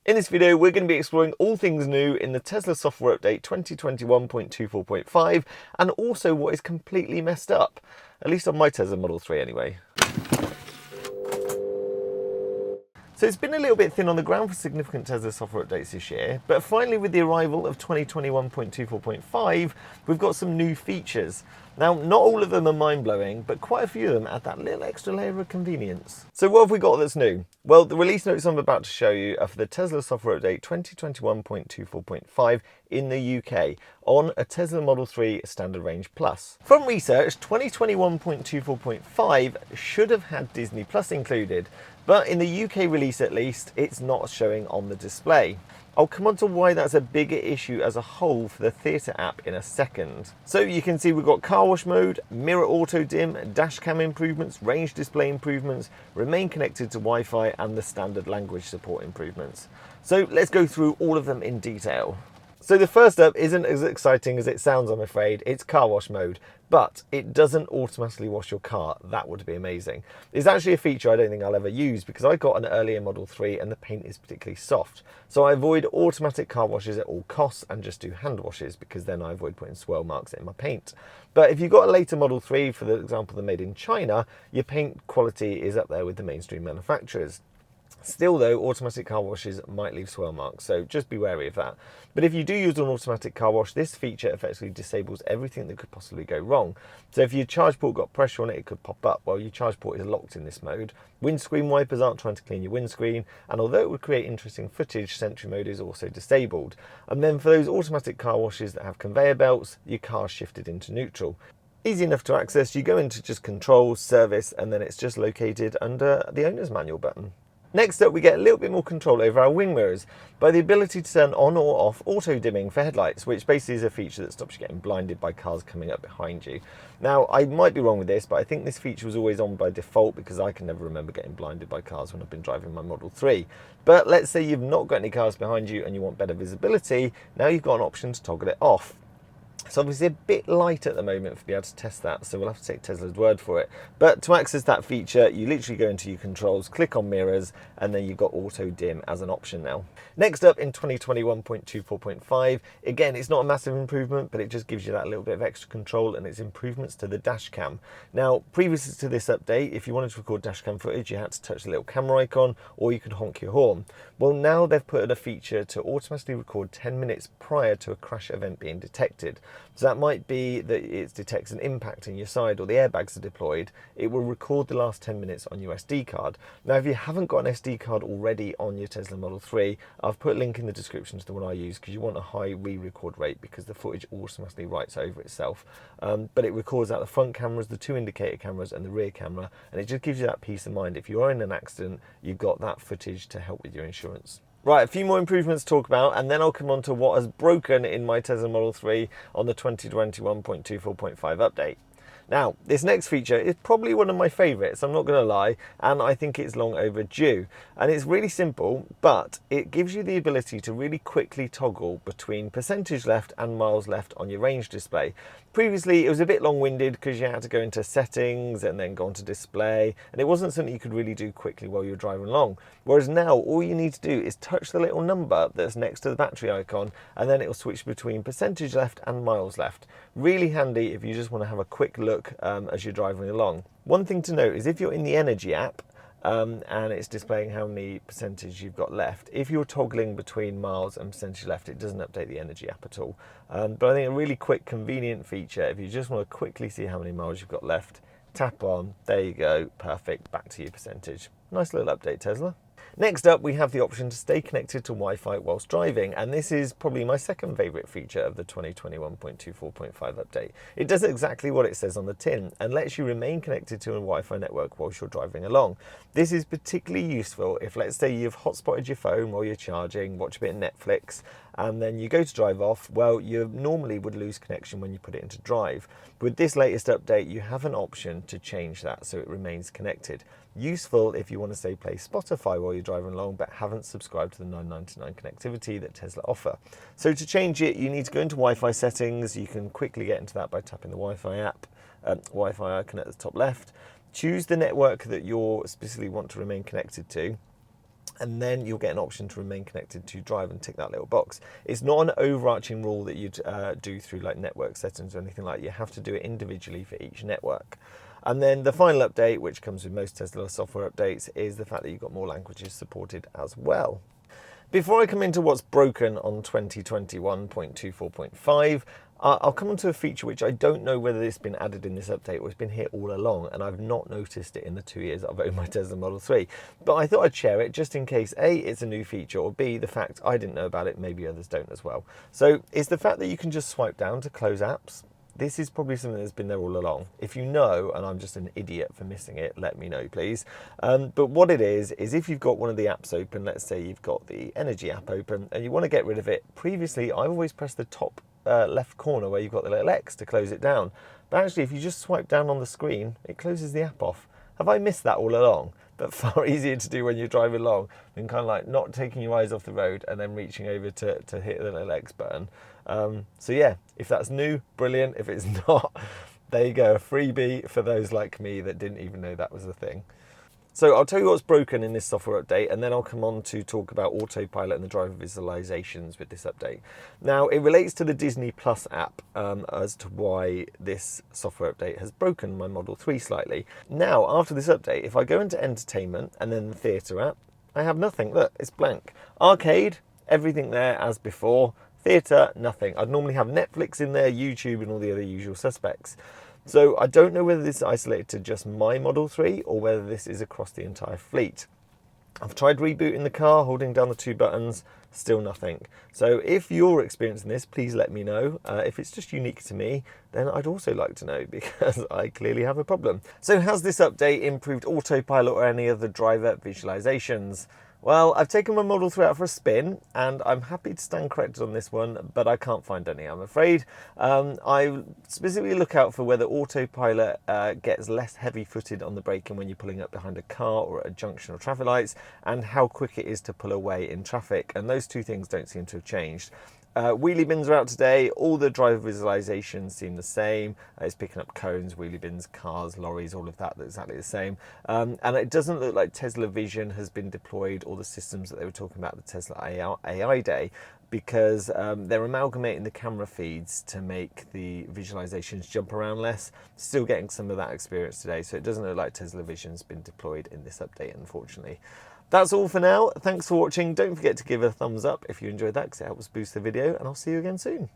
In this video, we're going to be exploring all things new in the Tesla software update 2021.24.5 and also what is completely messed up, at least on my Tesla Model 3 anyway. So it's been a little bit thin on the ground for significant Tesla software updates this year, but finally with the arrival of 2021.24.5, we've got some new features. Now, not all of them are mind-blowing, but quite a few of them add that little extra layer of convenience. So what have we got that's new? Well, the release notes I'm about to show you are for the Tesla software update 2021.24.5 in the UK on a Tesla Model 3 Standard Range Plus. From research, 2021.24.5 should have had Disney Plus included, but in the UK release at least, it's not showing on the display. I'll come on to why that's a bigger issue as a whole for the theatre app in a second. So you can see we've got car wash mode, mirror auto dim, dashcam improvements, range display improvements, remain connected to Wi-Fi and the standard language support improvements. So let's go through all of them in detail. So the first up isn't as exciting as it sounds, I'm afraid. It's car wash mode, but it doesn't automatically wash your car. That would be amazing. It's actually a feature I don't think I'll ever use because I got an earlier Model 3 and the paint is particularly soft. So I avoid automatic car washes at all costs and just do hand washes because then I avoid putting swirl marks in my paint. But if you've got a later Model 3, for the example, they're made in China, your paint quality is up there with the mainstream manufacturers. Still though, automatic car washes might leave swirl marks, so just be wary of that. But if you do use an automatic car wash, this feature effectively disables everything that could possibly go wrong. So if your charge port got pressure on it, it could pop up. Well, your charge port is locked in this mode. Windscreen wipers aren't trying to clean your windscreen, and although it would create interesting footage, Sentry mode is also disabled. And then for those automatic car washes that have conveyor belts, your car's shifted into neutral. Easy enough to access. You go into just controls, service, and then it's just located under the owner's manual button. Next up, we get a little bit more control over our wing mirrors by the ability to turn on or off auto dimming for headlights, which basically is a feature that stops you getting blinded by cars coming up behind you. Now, I might be wrong with this, but I think this feature was always on by default because I can never remember getting blinded by cars when I've been driving my Model 3. But let's say you've not got any cars behind you and you want better visibility, now you've got an option to toggle it off. It's obviously a bit light at the moment for be able to test that, so we'll have to take Tesla's word for it. But to access that feature, you literally go into your controls, click on mirrors, and then you've got auto dim as an option now. Next up in 2021.24.5, again, it's not a massive improvement, but it just gives you that little bit of extra control, and it's improvements to the dash cam. Now, previous to this update, if you wanted to record dash cam footage, you had to touch the little camera icon, or you could honk your horn. Well, now they've put in a feature to automatically record 10 minutes prior to a crash event being detected. So that might be that it detects an impact in your side or the airbags are deployed. It will record the last 10 minutes on your SD card. Now, if you haven't got an SD card already on your Tesla Model 3, I've put a link in the description to the one I use because you want a high re-record rate because the footage automatically writes over itself. But it records out the front cameras, the two indicator cameras and the rear camera, and it just gives you that peace of mind. If you are in an accident, you've got that footage to help with your insurance. Right, a few more improvements to talk about, and then I'll come on to what has broken in my Tesla Model 3 on the 2021.24.5 update. Now, this next feature is probably one of my favourites, I'm not going to lie, and I think it's long overdue. And it's really simple, but it gives you the ability to really quickly toggle between percentage left and miles left on your range display. Previously, it was a bit long-winded because you had to go into settings and then go onto display, and it wasn't something you could really do quickly while you're driving along. Whereas now, all you need to do is touch the little number that's next to the battery icon, and then it'll switch between percentage left and miles left. Really handy if you just want to have a quick look as you're driving along. One thing to note is if you're in the Energy app, and it's displaying how many percentage you've got left. If you're toggling between miles and percentage left, it doesn't update the Energy app at all. But I think a really quick, convenient feature, if you just want to quickly see how many miles you've got left, tap on, there you go, perfect, back to your percentage. Nice little update, Tesla. Next up, we have the option to stay connected to Wi-Fi whilst driving, and this is probably my second favourite feature of the 2021.24.5 update. It does exactly what it says on the tin and lets you remain connected to a Wi-Fi network whilst you're driving along. This is particularly useful if, let's say, you've hotspotted your phone while you're charging, watch a bit of Netflix, and then you go to drive off. Well, you normally would lose connection when you put it into drive. With this latest update, you have an option to change that so it remains connected. Useful if you want to say play Spotify while you're driving along but haven't subscribed to the $9.99 connectivity that Tesla offer. So to change it, you need to go into Wi-Fi settings. You can quickly get into that by tapping the Wi-Fi app, Wi-Fi icon at the top left. Choose the network that you specifically want to remain connected to. and then you'll get an option to remain connected to drive and tick that little box. It's not an overarching rule that you'd do through like network settings or anything like that. You have to do it individually for each network. And then the final update, which comes with most Tesla software updates, is the fact that you've got more languages supported as well. Before I come into what's broken on 2021.24.5, I'll come on to a feature which I don't know whether it's been added in this update or it's been here all along, and I've not noticed it in the 2 years I've owned my Tesla Model 3. But I thought I'd share it just in case A, it's a new feature, or B, the fact I didn't know about it, maybe others don't as well. So it's the fact that you can just swipe down to close apps. This is probably something that's been there all along. If you know, and I'm just an idiot for missing it, let me know, please. But what it is if you've got one of the apps open, let's say you've got the Energy app open, and you want to get rid of it. Previously, I've always pressed the top left corner where you've got the little X to close it down. But actually, if you just swipe down on the screen, it closes the app off. Have I missed that all along? But far easier to do when you're driving along than kind of like not taking your eyes off the road and then reaching over to hit the little X button. So yeah, if that's new, brilliant. If it's not, there you go, a freebie for those like me that didn't even know that was a thing. So I'll tell you what's broken in this software update, and then I'll come on to talk about Autopilot and the driver visualizations with this update. Now, it relates to the Disney Plus app as to why this software update has broken my Model 3 slightly. Now, after this update, if I go into Entertainment and then the Theatre app, I have nothing. Look, it's blank. Arcade, everything there as before. Theatre, nothing. I'd normally have Netflix in there, YouTube, and all the other usual suspects. So I don't know whether this is isolated to just my Model 3 or whether this is across the entire fleet. I've tried rebooting the car, holding down the 2 buttons, still nothing. So if you're experiencing this, please let me know. If it's just unique to me, then I'd also like to know, because I clearly have a problem. So has this update improved Autopilot or any other driver visualizations? Well, I've taken my Model 3 out for a spin, and I'm happy to stand corrected on this one, but I can't find any, I'm afraid. I specifically look out for whether Autopilot gets less heavy-footed on the braking when you're pulling up behind a car or at a junction or traffic lights, and how quick it is to pull away in traffic, and those two things don't seem to have changed. Wheelie bins are out today. All the driver visualizations seem the same. It's picking up cones, wheelie bins, cars, lorries, all of that exactly the same. And it doesn't look like Tesla Vision has been deployed, or the systems that they were talking about at the Tesla AI Day, because they're amalgamating the camera feeds to make the visualizations jump around less. Still getting some of that experience today, so it doesn't look like Tesla Vision's been deployed in this update, unfortunately. That's all for now. Thanks for watching. Don't forget to give a thumbs up if you enjoyed that, because it helps boost the video, and I'll see you again soon.